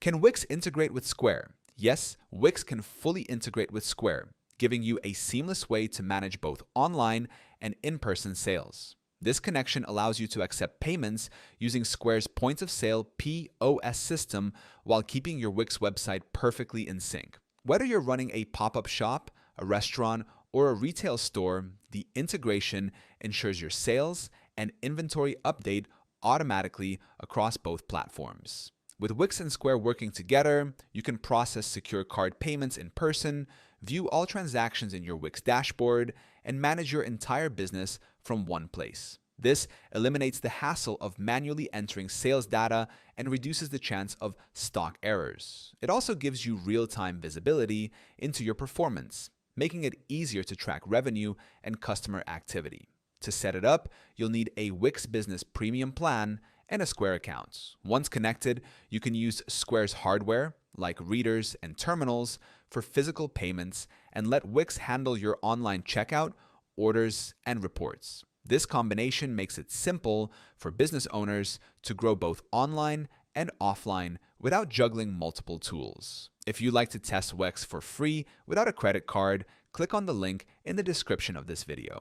Can Wix integrate with Square? Yes, Wix can fully integrate with Square, giving you a seamless way to manage both online and in-person sales. This connection allows you to accept payments using Square's point of sale POS system while keeping your Wix website perfectly in sync. Whether you're running a pop-up shop, a restaurant, or a retail store, the integration ensures your sales and inventory update automatically across both platforms. With Wix and Square working together, you can process secure card payments in person, view all transactions in your Wix dashboard, and manage your entire business from one place. This eliminates the hassle of manually entering sales data and reduces the chance of stock errors. It also gives you real-time visibility into your performance, making it easier to track revenue and customer activity. To set it up, you'll need a Wix Business Premium plan and a Square account. Once connected, you can use Square's hardware, like readers and terminals, for physical payments and let Wix handle your online checkout, orders, and reports. This combination makes it simple for business owners to grow both online and offline without juggling multiple tools. If you'd like to test Wix for free without a credit card, click on the link in the description of this video.